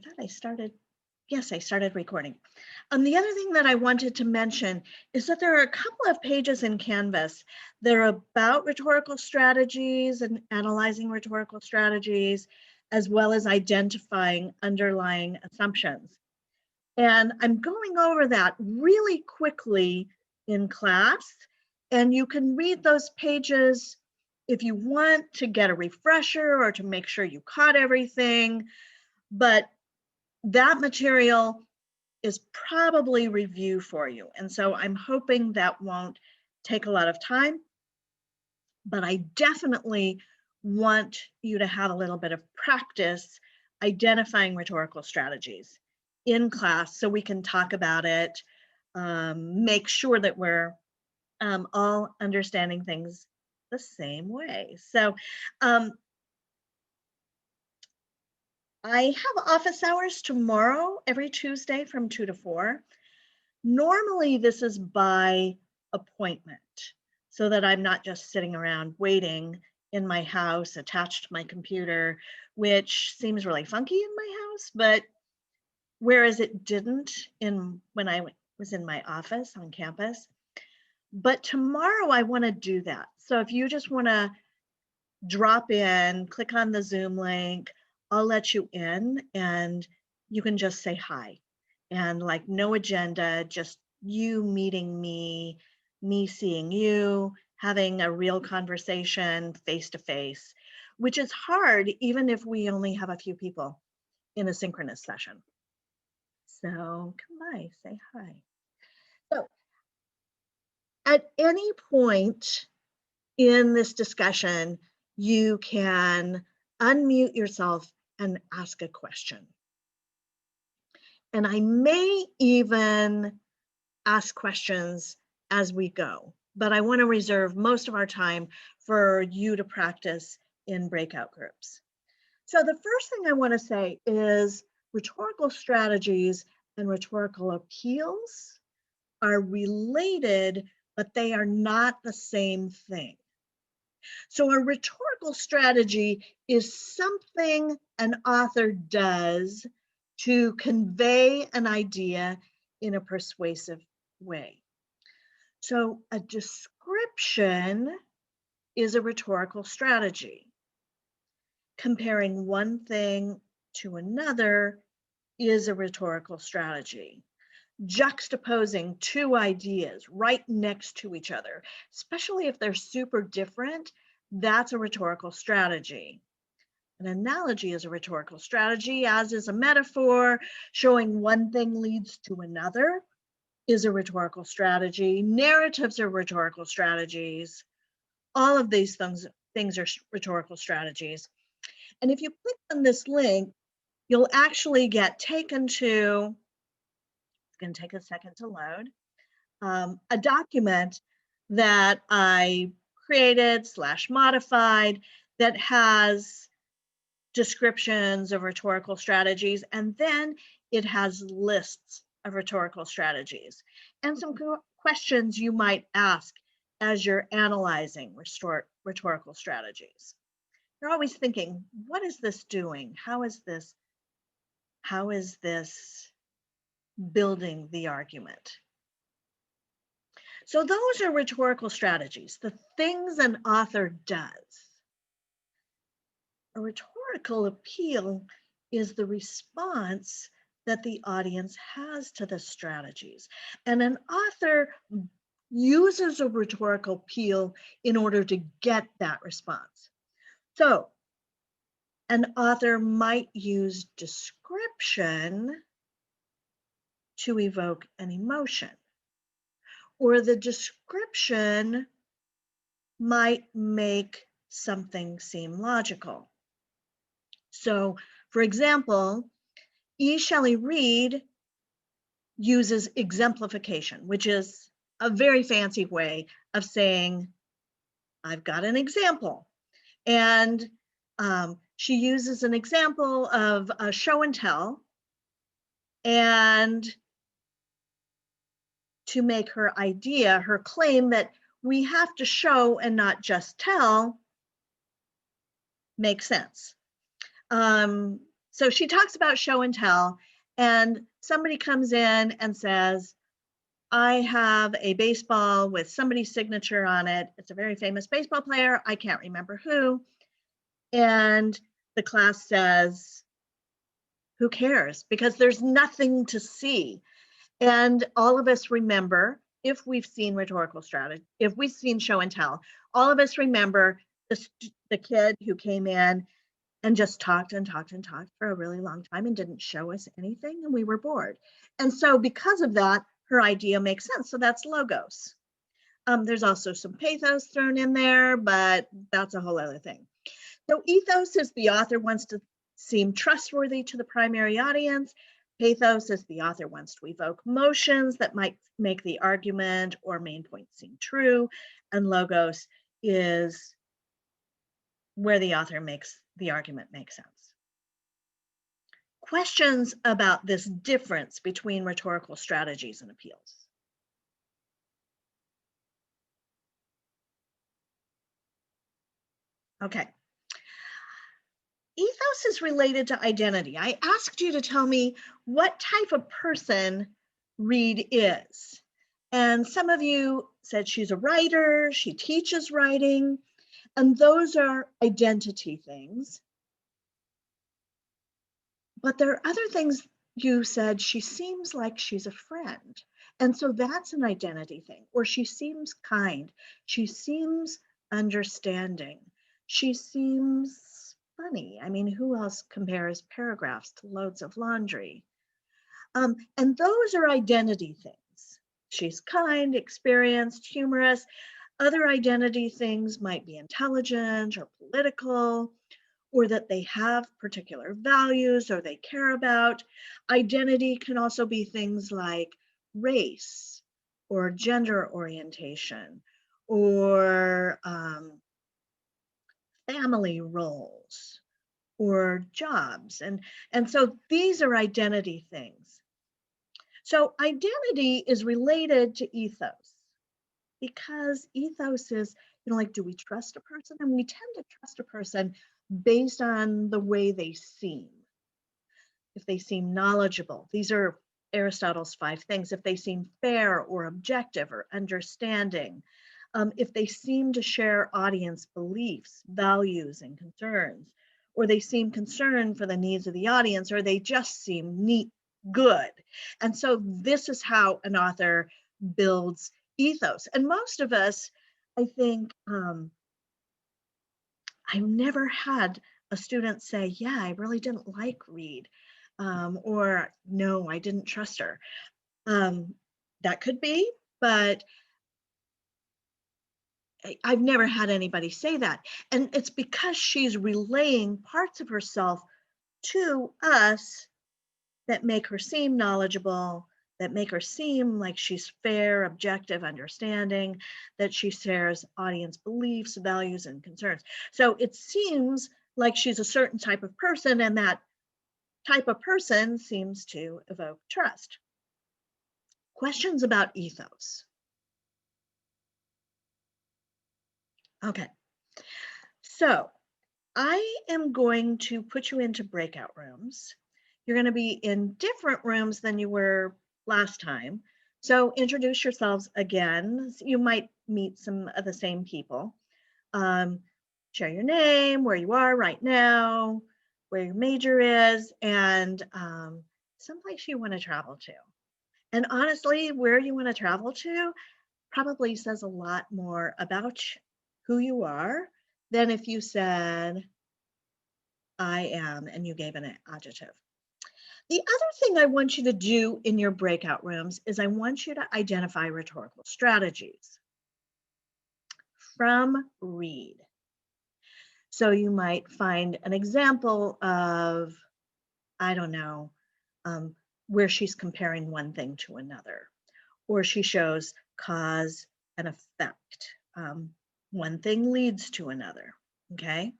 thought I started, yes, I started recording. The other thing that I wanted to mention is that there are a couple of pages in Canvas that are about rhetorical strategies and analyzing rhetorical strategies, as well as identifying underlying assumptions. And I'm going over that really quickly in class, and you can read those pages if you want to get a refresher or to make sure you caught everything. But that material is probably review for you. And so I'm hoping that won't take a lot of time, but I definitely want you to have a little bit of practice identifying rhetorical strategies in class so we can talk about it, make sure that we're all understanding things the same way. So I have office hours tomorrow, every Tuesday from 2 to 4. Normally this is by appointment so that I'm not just sitting around waiting in my house attached to my computer, which seems really funky in my house, but whereas it didn't when I was in my office on campus. But tomorrow I want to do that. So if you just want to drop in, click on the Zoom link, I'll let you in and you can just say hi. And like no agenda, just you meeting me, me seeing you, having a real conversation face to face, which is hard even if we only have a few people in a synchronous session. So come by, say hi. So at any point in this discussion, you can unmute yourself and ask a question. And I may even ask questions as we go, but I want to reserve most of our time for you to practice in breakout groups. So the first thing I want to say is rhetorical strategies and rhetorical appeals are related, but they are not the same thing. So a rhetorical strategy is something an author does to convey an idea in a persuasive way. So a description is a rhetorical strategy. Comparing one thing to another is a rhetorical strategy. Juxtaposing two ideas right next to each other, especially if they're super different, that's a rhetorical strategy. An analogy is a rhetorical strategy, as is a metaphor. Showing one thing leads to another is a rhetorical strategy. Narratives are rhetorical strategies. All of these things are rhetorical strategies. And if you click on this link, you'll actually get taken to, it's going to take a second to load, a document that I created / modified that has descriptions of rhetorical strategies, and then it has lists of rhetorical strategies and some questions you might ask as you're analyzing rhetorical strategies. You're always thinking, what is this doing? How is this building the argument? So those are rhetorical strategies, the things an author does. A rhetorical appeal is the response that the audience has to the strategies. And an author uses a rhetorical appeal in order to get that response. So an author might use description to evoke an emotion, or the description might make something seem logical. So, for example, Shelley Reid uses exemplification, which is a very fancy way of saying, I've got an example. And she uses an example of a show and tell, and to make her idea, her claim that we have to show and not just tell, makes sense. So she talks about show and tell, and somebody comes in and says, I have a baseball with somebody's signature on it. It's a very famous baseball player. I can't remember who. And the class says, who cares? Because there's nothing to see. And all of us remember, if we've seen rhetorical strategy, if we've seen show and tell, all of us remember the kid who came in and just talked and talked and talked for a really long time and didn't show us anything, and we were bored. And so because of that, her idea makes sense. So that's logos. There's also some pathos thrown in there, but that's a whole other thing. So ethos is the author wants to seem trustworthy to the primary audience. Pathos is the author wants to evoke emotions that might make the argument or main point seem true. And logos is where the author makes the argument make sense. Questions about this difference between rhetorical strategies and appeals? Okay. Ethos is related to identity. I asked you to tell me what type of person Reid is. And some of you said she's a writer, she teaches writing, and those are identity things. But there are other things you said. She seems like she's a friend. And so that's an identity thing. Or she seems kind. She seems understanding. She seems funny. I mean, who else compares paragraphs to loads of laundry? And those are identity things. She's kind, experienced, humorous. Other identity things might be intelligent or political, or that they have particular values or they care about. Identity can also be things like race or gender orientation or family roles or jobs. And so these are identity things. So identity is related to ethos because ethos is, like, do we trust a person? And we tend to trust a person based on the way they seem. If they seem knowledgeable, these are Aristotle's 5 things. If they seem fair or objective or understanding, if they seem to share audience beliefs, values, and concerns, or they seem concerned for the needs of the audience, or they just seem neat, good. And so this is how an author builds ethos. And most of us, I think, I've never had a student say, yeah, I really didn't like Reid, or no, I didn't trust her. That could be, but I've never had anybody say that. And it's because she's relaying parts of herself to us that make her seem knowledgeable, that make her seem like she's fair, objective, understanding, that she shares audience beliefs, values, and concerns. So it seems like she's a certain type of person, and that type of person seems to evoke trust. Questions about ethos. Okay, so I am going to put you into breakout rooms. You're going to be in different rooms than you were last time. So introduce yourselves again. You might meet some of the same people. Share your name, where you are right now, where your major is, and someplace you want to travel to. And honestly, where you want to travel to probably says a lot more about who you are than if you said, I am, and you gave an adjective. The other thing I want you to do in your breakout rooms is I want you to identify rhetorical strategies from Reid. So you might find an example of, I don't know, where she's comparing one thing to another, or she shows cause and effect. One thing leads to another, okay?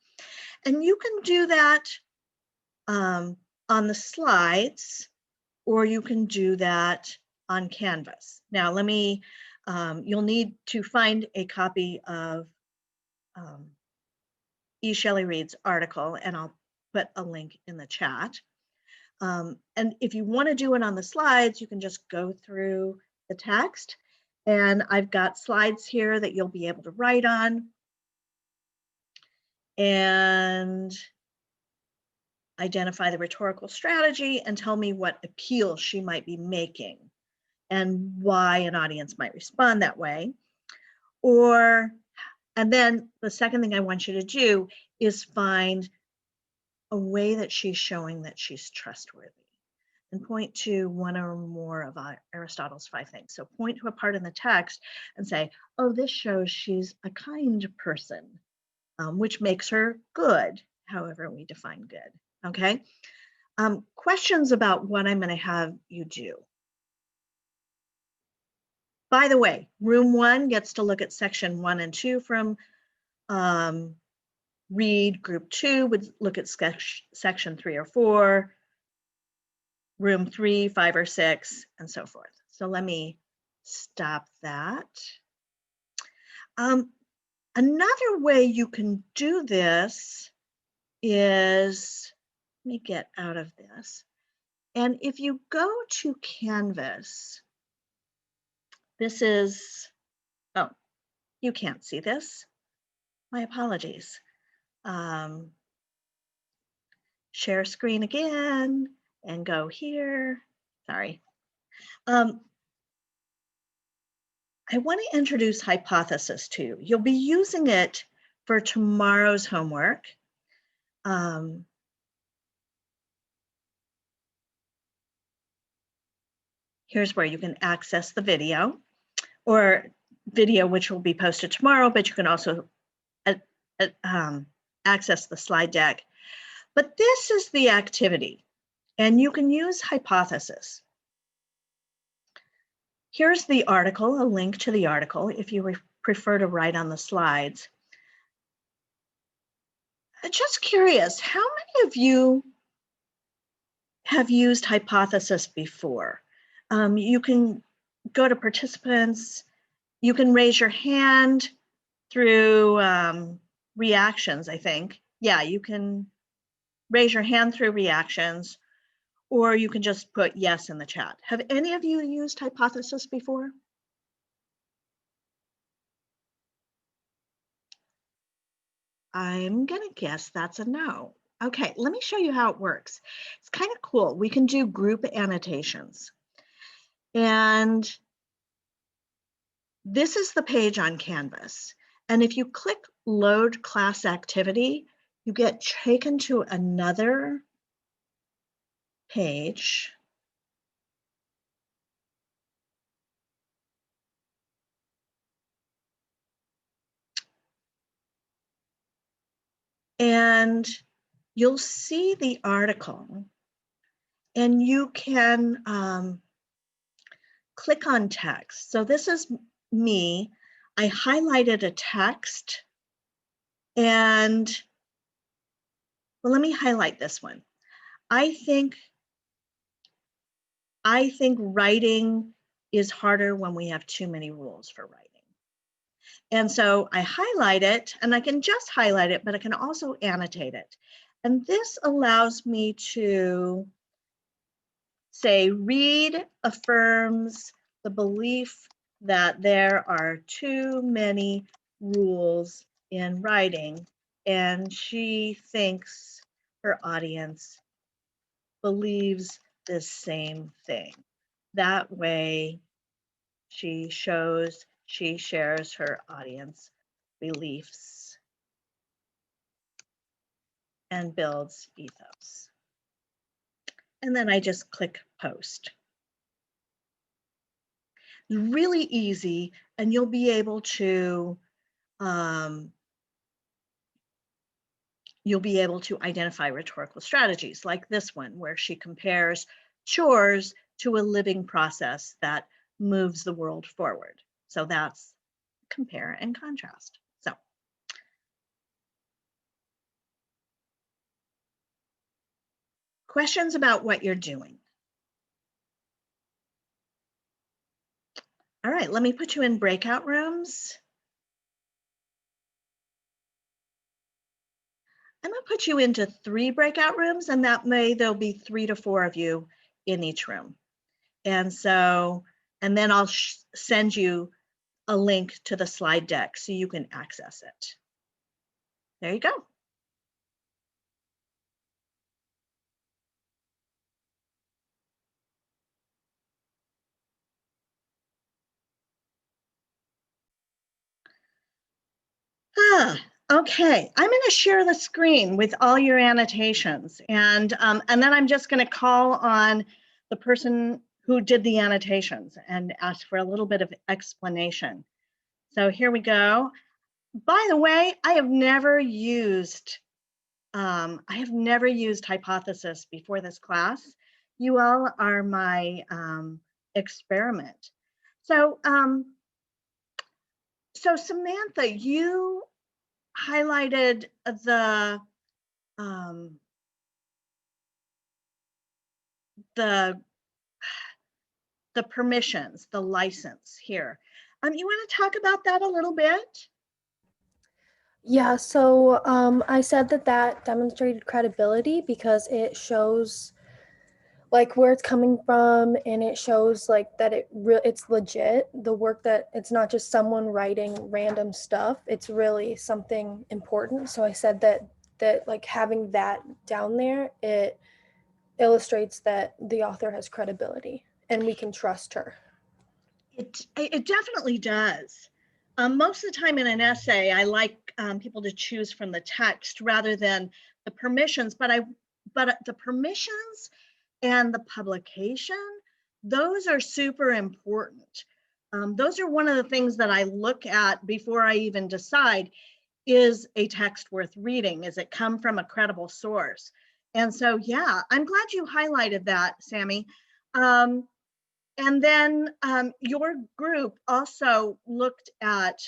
And you can do that on the slides, or you can do that on Canvas. Now, you'll need to find a copy of Shelley Reid's article, and I'll put a link in the chat. And if you want to do it on the slides, you can just go through the text. And I've got slides here that you'll be able to write on and identify the rhetorical strategy and tell me what appeal she might be making and why an audience might respond that way. And then the second thing I want you to do is find a way that she's showing that she's trustworthy and point to one or more of Aristotle's 5 things. So point to a part in the text and say, oh, this shows she's a kind person, which makes her good, however we define good, okay? Questions about what I'm gonna have you do. By the way, room 1 gets to look at section 1 and 2 from Reid. Group 2 would look at section 3 or 4, room 3, 5 or 6, and so forth. So let me stop that. Another way you can do this is, let me get out of this. And if you go to Canvas, this is, oh, you can't see this. My apologies. Share screen again and go here. Sorry. I want to introduce hypothesis to you. You'll be using it for tomorrow's homework. Here's where you can access the video which will be posted tomorrow, but you can also access the slide deck. But this is the activity, and you can use hypothesis. Here's the article, a link to the article, if you prefer to write on the slides. Just curious, how many of you have used hypothesis before? You can go to participants, you can raise your hand through reactions, I think. Yeah, you can raise your hand through reactions, or you can just put yes in the chat. Have any of you used hypothesis before? I'm gonna guess that's a no. Okay, let me show you how it works. It's kind of cool. We can do group annotations. And this is the page on Canvas. And if you click load class activity, you get taken to another page. And you'll see the article, and you can click on text. So this is me. I highlighted a text, and well, let me highlight this one. I think writing is harder when we have too many rules for writing. And so I highlight it, and I can just highlight it, but I can also annotate it. And this allows me to say, Reid affirms the belief that there are too many rules in writing, and she thinks her audience believes the same thing. That way, she shares her audience beliefs and builds ethos. And then I just click post. Really easy, and you'll be able to identify rhetorical strategies like this one, where she compares chores to a living process that moves the world forward. So that's compare and contrast. So questions about what you're doing? All right, let me put you in breakout rooms. I'm going to put you into 3 breakout rooms, and there'll be 3 to 4 of you in each room. And then I'll send you a link to the slide deck so you can access it. There you go. Okay, I'm going to share the screen with all your annotations, and then I'm just going to call on the person who did the annotations and ask for a little bit of explanation. So here we go. By the way, I have never used hypothesis before this class. You all are my experiment. So Samantha, you highlighted the permissions, the license here. You want to talk about that a little bit? Yeah, so I said that demonstrated credibility because it shows like where it's coming from, and it shows like that it's legit. The work, that it's not just someone writing random stuff. It's really something important. So I said that like having that down there, it illustrates that the author has credibility and we can trust her. It definitely does. Most of the time in an essay, I like people to choose from the text rather than the permissions, but the permissions and the publication, those are super important. Those are one of the things that I look at before I even decide, is a text worth reading? Is it come from a credible source? And so, yeah, I'm glad you highlighted that, Sammy. And then your group also looked at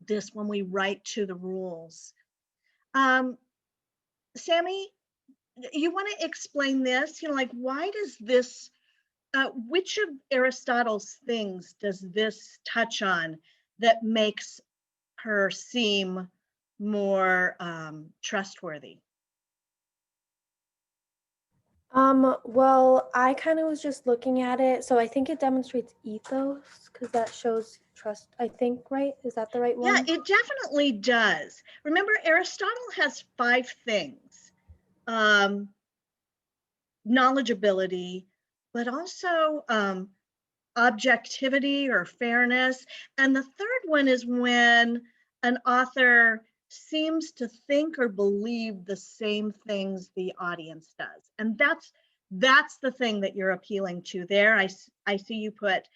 this when we write to the rules. Sammy, you want to explain this? Like, why does this, which of Aristotle's things does this touch on that makes her seem more trustworthy? Well, I kind of was just looking at it. So I think it demonstrates ethos because that shows trust, I think, right? Is that the right Yeah, one? it definitely does. Remember, Aristotle has 5 things. Knowledgeability, but also objectivity or fairness. And the third one is when an author seems to think or believe the same things the audience does. And that's the thing that you're appealing to there. I see you put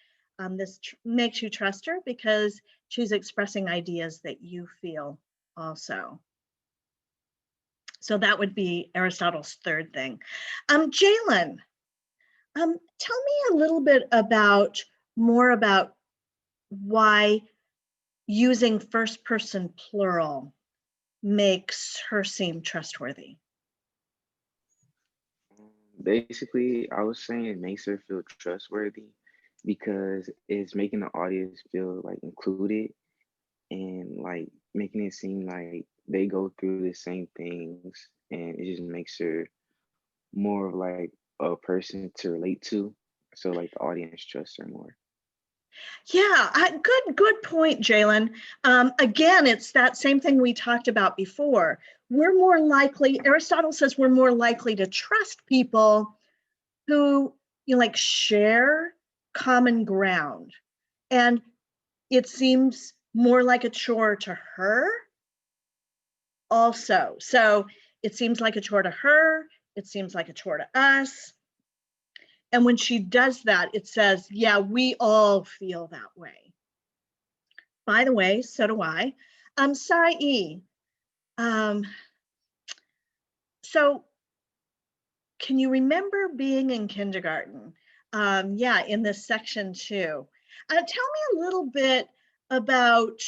this makes you trust her because she's expressing ideas that you feel also. So that would be Aristotle's third thing. Jalen, tell me a little bit more about why using first person plural makes her seem trustworthy. Basically, I was saying it makes her feel trustworthy because it's making the audience feel like included and like making it seem like they go through the same things, and it just makes her more of like a person to relate to. So like the audience trusts her more. Yeah, good point, Jalen. Again, it's that same thing we talked about before. We're more likely, Aristotle says we're more likely to trust people who like share common ground. And it seems more like a chore to her also. So it seems like a chore to her, it seems like a chore to us. And when she does that, it says, yeah, we all feel that way. By the way, so do I. Sarah E. So can you remember being in kindergarten? Yeah, in this section too. Tell me a little bit about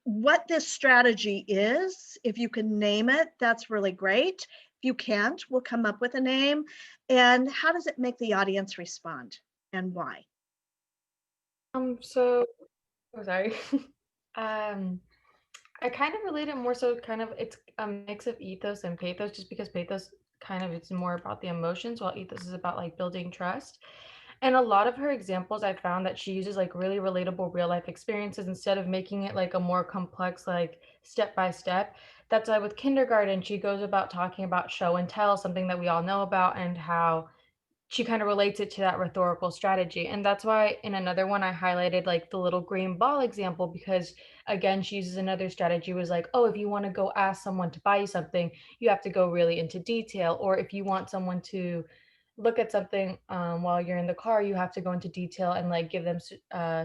what this strategy is. If you can name it, that's really great. If you can't, we'll come up with a name. And how does it make the audience respond and why? So, oh, sorry. I kind of relate it more so kind of it's a mix of ethos and pathos, just because pathos kind of it's more about the emotions, while ethos is about like building trust. And a lot of her examples, I found that she uses like really relatable real life experiences instead of making it like a more complex, like step by step. That's why with kindergarten, she goes about talking about show and tell, something that we all know about, and how she kind of relates it to that rhetorical strategy. And that's why in another one I highlighted like the little green ball example, because again, she uses another strategy, was like, oh, if you want to go ask someone to buy you something, you have to go really into detail. Or if you want someone to look at something while you're in the car, you have to go into detail and like give them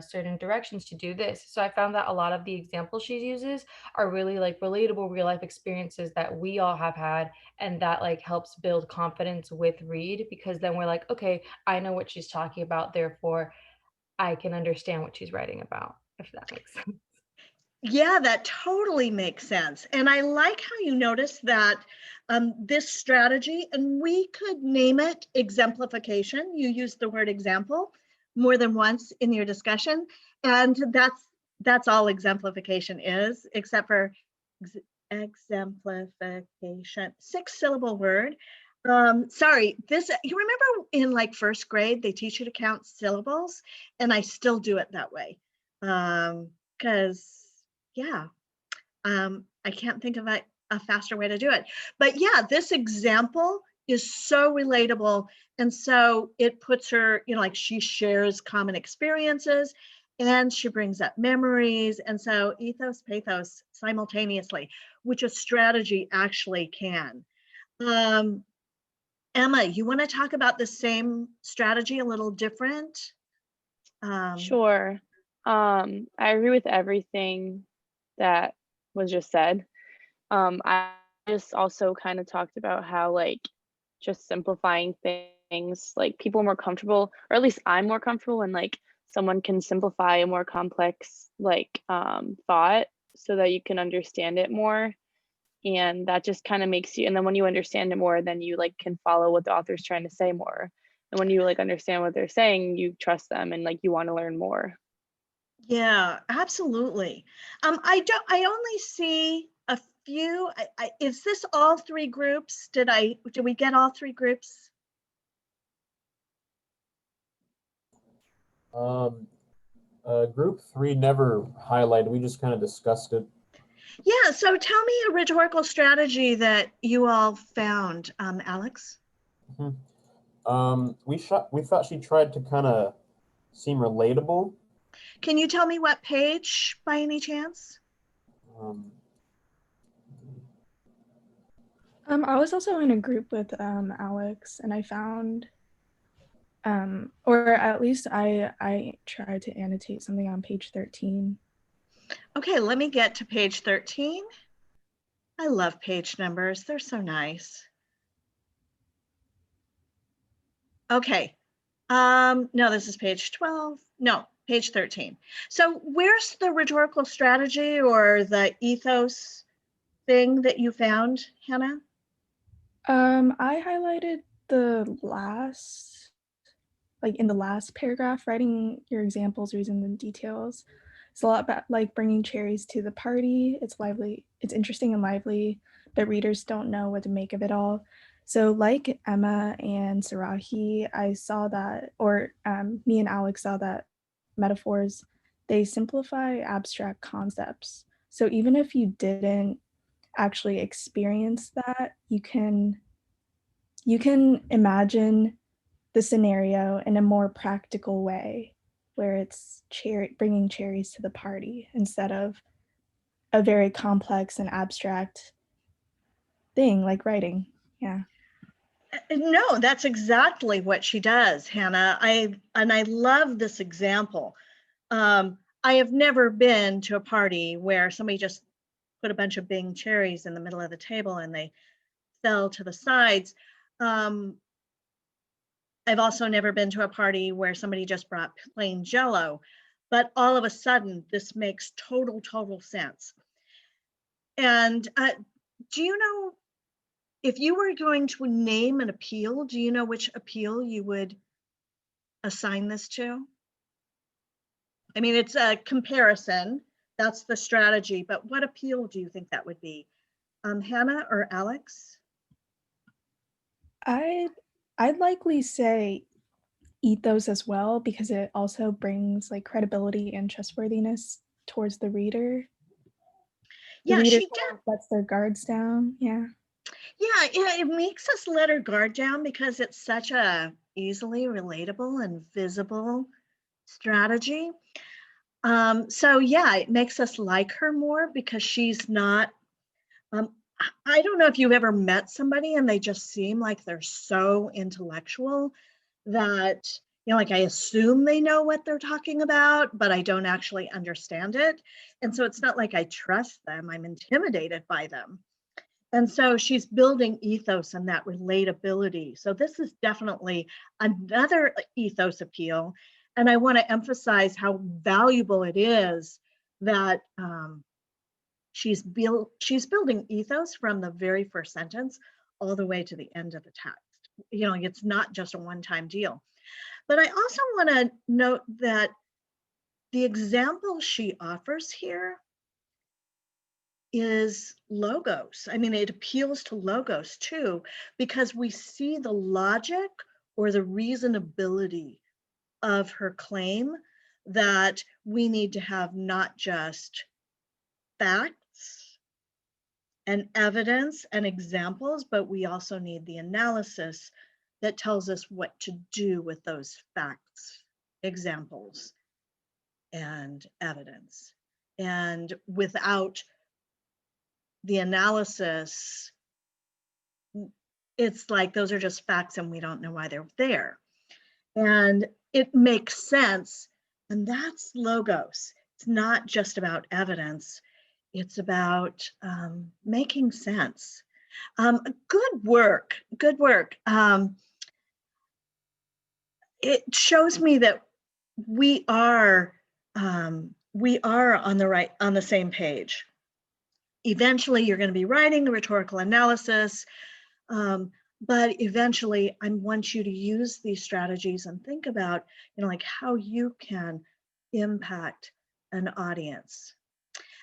certain directions to do this. So I found that a lot of the examples she uses are really like relatable real life experiences that we all have had, and that like helps build confidence with Reid, because then we're like, okay, I know what she's talking about, therefore I can understand what she's writing about, if that makes sense. Yeah, that totally makes sense. And I like how you noticed that this strategy, and we could name it exemplification. You used the word example more than once in your discussion, and that's all exemplification is, except for exemplification, 6-syllable word. Sorry, this, you remember in like first grade, they teach you to count syllables, and I still do it that way. Because yeah, I can't think of a faster way to do it. But yeah, this example is so relatable. And so it puts her, you know, like she shares common experiences and she brings up memories. And so ethos, pathos simultaneously, which a strategy actually can. Emma, you want to talk about the same strategy a little different? Sure. I agree with everything that was just said. I just also kind of talked about how like just simplifying things, like people are more comfortable, or at least I'm more comfortable when like someone can simplify a more complex like thought so that you can understand it more. And that just kind of makes you, and then when you understand it more, then you like can follow what the author's trying to say more. And when you like understand what they're saying, you trust them and like you want to learn more. Yeah, absolutely. I only see a few. Is this all three groups? Did we get all three groups? Group 3 never highlighted. We just kind of discussed it. Yeah, so tell me a rhetorical strategy that you all found, Alex. We thought she tried to kind of seem relatable. Can you tell me what page by any chance? I was also in a group with Alex, and I found, or at least I tried to annotate something on page 13. Okay, let me get to page 13. I love page numbers. They're so nice. Okay. No, this is page 12. No, page 13. So where's the rhetorical strategy or the ethos thing that you found, Hannah? I highlighted the last, like in the last paragraph, writing your examples, reasons, and details. It's a lot about like bringing cherries to the party. It's lively, it's interesting and lively, but readers don't know what to make of it all. So like Emma and Sarahi, I saw that, or me and Alex saw that metaphors, they simplify abstract concepts. So even if you didn't actually experience that, you can imagine the scenario in a more practical way, where it's bringing cherries to the party instead of a very complex and abstract thing like writing. Yeah. No, that's exactly what she does, Hannah. I love this example. I have never been to a party where somebody just put a bunch of Bing cherries in the middle of the table and they fell to the sides. I've also never been to a party where somebody just brought plain Jello, but all of a sudden this makes total sense. And do you know, if you were going to name an appeal, do you know which appeal you would assign this to? I mean, it's a comparison that's the strategy. But what appeal do you think that would be? Hannah or Alex? I'd likely say ethos as well, because it also brings like credibility and trustworthiness towards the reader. The Yeah, reader she kind did. of lets their guards down. Yeah. Yeah, it makes us let her guard down because it's such a easily relatable and visible strategy. So yeah, it makes us like her more because she's not, I don't know if you've ever met somebody and they just seem like they're so intellectual that, like I assume they know what they're talking about, but I don't actually understand it. And so it's not like I trust them, I'm intimidated by them. And so she's building ethos and that relatability. So this is definitely another ethos appeal. And I want to emphasize how valuable it is that she's building ethos from the very first sentence all the way to the end of the text. It's not just a one-time deal. But I also want to note that the example she offers here is logos. I mean, it appeals to logos too, because we see the logic or the reasonability of her claim that we need to have not just facts and evidence and examples, but we also need the analysis that tells us what to do with those facts, examples, and evidence. And without the analysis, it's like those are just facts and we don't know why they're there. And it makes sense. And that's logos. It's not just about evidence. It's about making sense. Good work. Good work. It shows me that we are on the same page. Eventually, you're going to be writing a rhetorical analysis, but eventually, I want you to use these strategies and think about, like how you can impact an audience.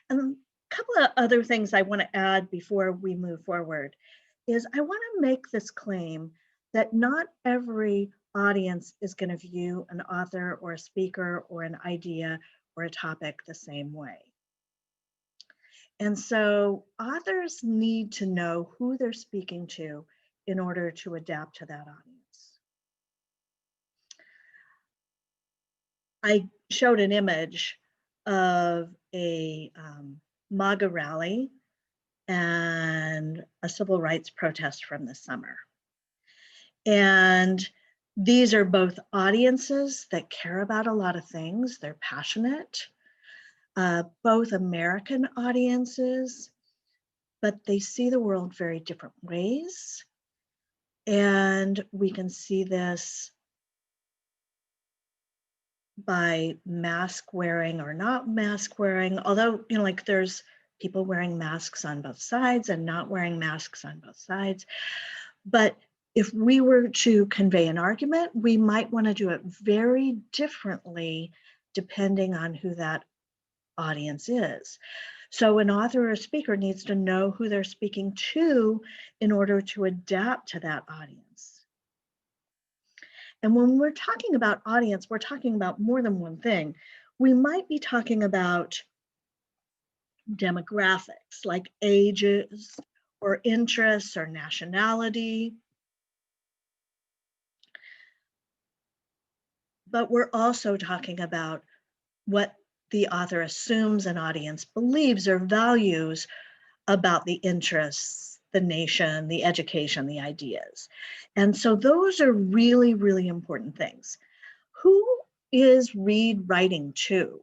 And a couple of other things I want to add before we move forward is I want to make this claim that not every audience is going to view an author or a speaker or an idea or a topic the same way. And so authors need to know who they're speaking to in order to adapt to that audience. I showed an image of a MAGA rally and a civil rights protest from this summer. And these are both audiences that care about a lot of things. They're passionate. Both American audiences, but they see the world very different ways. And we can see this by mask wearing or not mask wearing, although, like there's people wearing masks on both sides and not wearing masks on both sides. But if we were to convey an argument, we might want to do it very differently depending on who that audience is. So an author or a speaker needs to know who they're speaking to in order to adapt to that audience. And when we're talking about audience, we're talking about more than one thing. We might be talking about demographics like ages or interests or nationality. But we're also talking about what the author assumes an audience believes or values about the interests, the nation, the education, the ideas. And so those are really, really important things. Who is Reid writing to?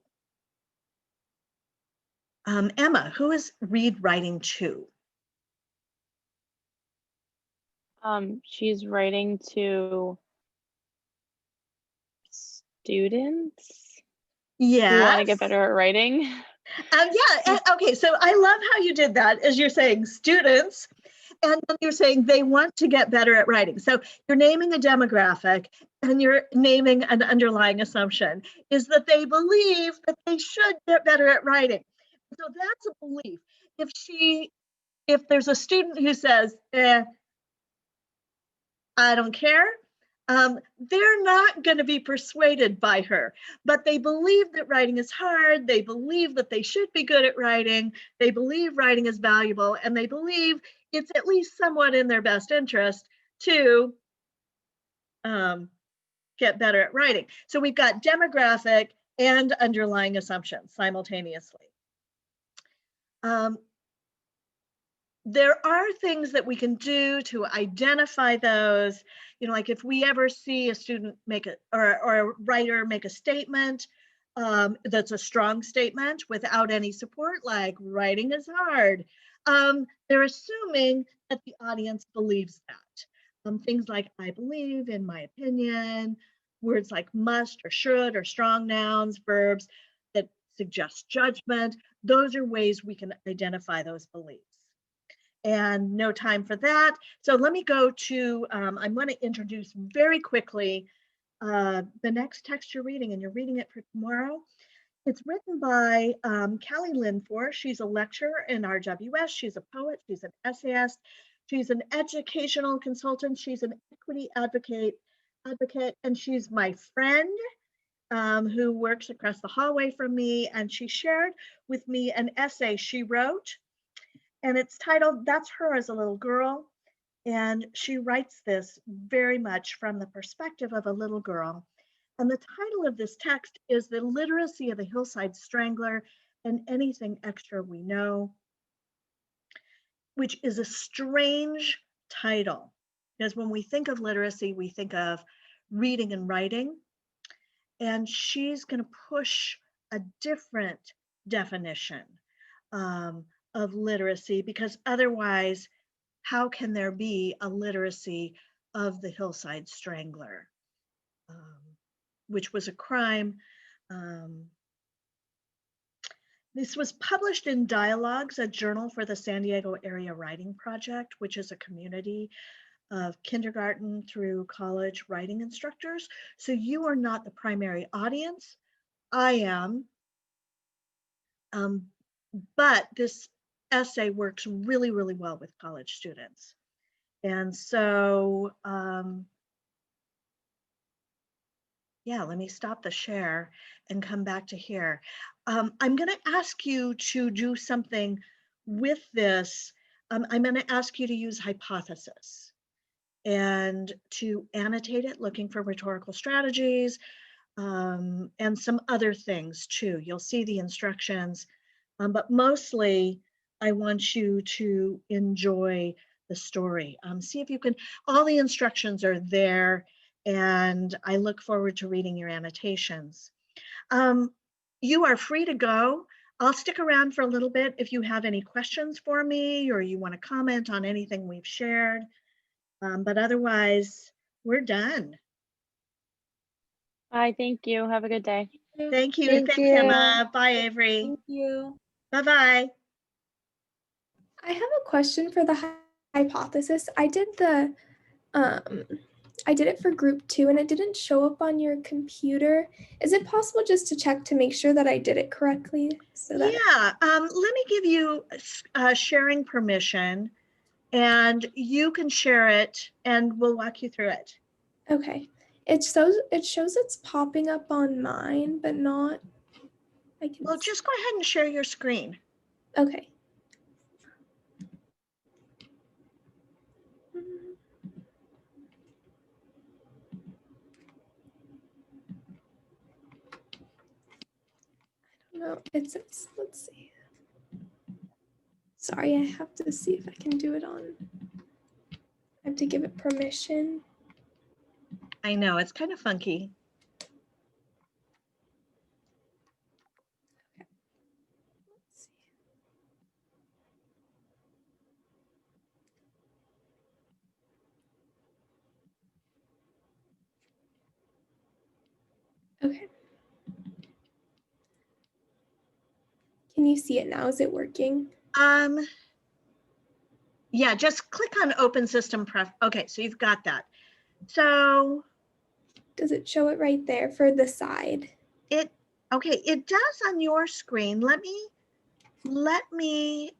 Emma, who is Reid writing to? She's writing to students who want to get Yes. better at writing. Yeah, okay, so I love how you did that, as you're saying students, and then you're saying they want to get better at writing. So you're naming a demographic and you're naming an underlying assumption is that they believe that they should get better at writing. So that's a belief. If there's a student who says, I don't care, they're not going to be persuaded by her, but they believe that writing is hard. They believe that they should be good at writing. They believe writing is valuable, and they believe it's at least somewhat in their best interest to get better at writing. So we've got demographic and underlying assumptions simultaneously. There are things that we can do to identify those, like if we ever see a student make or a writer make a statement that's a strong statement without any support, like writing is hard, they're assuming that the audience believes that. Things like I believe, in my opinion, words like must or should or strong nouns, verbs that suggest judgment, those are ways we can identify those beliefs. And no time for that. So let me go to, I'm going to introduce very quickly the next text you're reading, and you're reading it for tomorrow. It's written by Callie Linfor. She's a lecturer in RWS. She's a poet. She's an essayist. She's an educational consultant. She's an equity advocate, and she's my friend who works across the hallway from me. And she shared with me an essay she wrote, and it's titled, That's Her as a Little Girl. And she writes this very much from the perspective of a little girl. And the title of this text is The Literacy of the Hillside Strangler and Anything Extra We Know, which is a strange title, because when we think of literacy, we think of reading and writing. And she's going to push a different definition of literacy, because otherwise, how can there be a literacy of the Hillside Strangler, which was a crime. This was published in Dialogues, a journal for the San Diego Area Writing Project, which is a community of kindergarten through college writing instructors. So you are not the primary audience. I am. But this essay works really, really well with college students. And so, yeah, let me stop the share and come back to here. I'm going to ask you to do something with this. I'm going to ask you to use hypothesis and to annotate it, looking for rhetorical strategies and some other things too. You'll see the instructions, but mostly I want you to enjoy the story. See if you can, all the instructions are there, and I look forward to reading your annotations. You are free to go. I'll stick around for a little bit if you have any questions for me or you want to comment on anything we've shared. But otherwise, we're done. Bye, thank you. Have a good day. Thank you. Thank Thanks, you. Emma. Bye, Avery. Thank you. Bye-bye. I have a question for the hypothesis. I did it for group 2 and it didn't show up on your computer. Is it possible just to check to make sure that I did it correctly? Yeah, let me give you sharing permission, and you can share it and we'll walk you through it. Okay. It shows it's popping up on mine, but not. Well, just go ahead and share your screen. Okay. No, it's let's see. Sorry, I have to see if I can do it on. I have to give it permission. I know, it's kind of funky. Okay. Let's see. Okay. Can you see it now? Is it working? Yeah, just click on open system pref. Okay, so you've got that. So does it show it right there for the side? Okay, it does on your screen. Let me let me